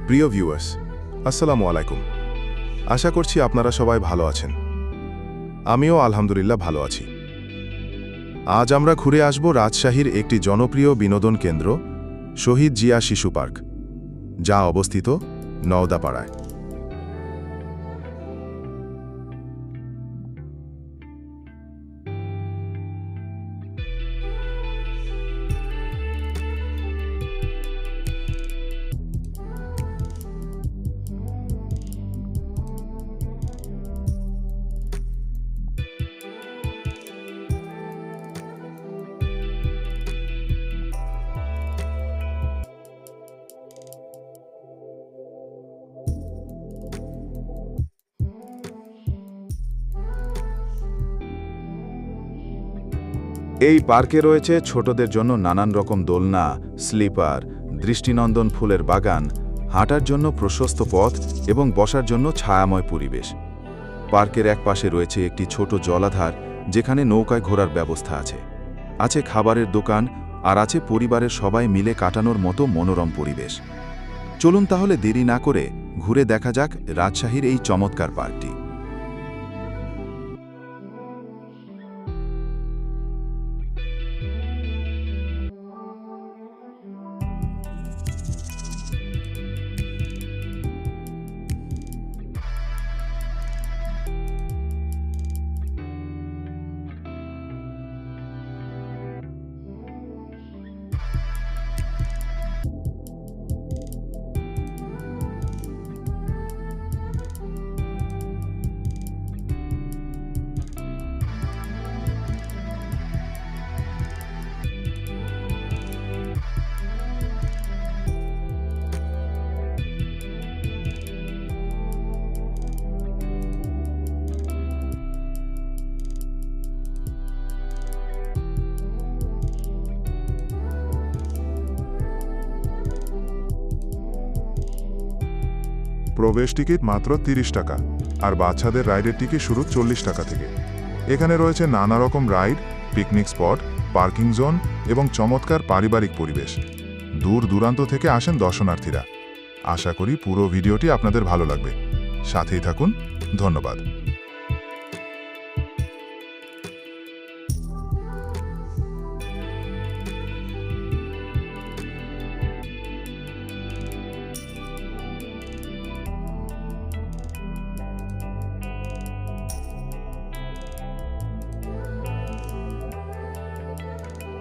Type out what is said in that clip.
প্রিয় ভিউয়ার্স, আসসালামু আলাইকুম। আশা করছি আপনারা সবাই ভালো আছেন। আমিও আলহামদুলিল্লাহ ভালো আছি। আজ আমরা ঘুরে আসব রাজশাহীর একটি জনপ্রিয় বিনোদন কেন্দ্র, শহীদ জিয়া শিশু পার্ক, যা অবস্থিত নওদাপাড়ায়। এই পার্কে রয়েছে ছোটদের জন্য নানান রকম দোলনা, স্লিপার, দৃষ্টিনন্দন ফুলের বাগান, হাঁটার জন্য প্রশস্ত পথ এবং বসার জন্য ছায়াময় পরিবেশ। পার্কের এক পাশে রয়েছে একটি ছোট জলাধার, যেখানে নৌকায় ঘোরার ব্যবস্থা আছে। আছে খাবারের দোকান, আর আছে পরিবারের সবাই মিলে কাটানোর মতো মনোরম পরিবেশ। চলুন তাহলে দেরি না করে ঘুরে দেখা যাক রাজশাহীর এই চমৎকার পার্কটি। প্রবেশ টিকিট মাত্র ৩০ টাকা, আর বাচ্চাদের রাইডের টিকিট শুরু ৪০ টাকা থেকে। এখানে রয়েছে নানা রকম ride, picnic spot, parking zone এবং চমৎকার পারিবারিক পরিবেশ। দূর দূরান্ত থেকে আসেন দর্শনার্থীরা। আশা করি পুরো ভিডিওটি আপনাদের ভালো লাগবে। সাথেই থাকুন। ধন্যবাদ।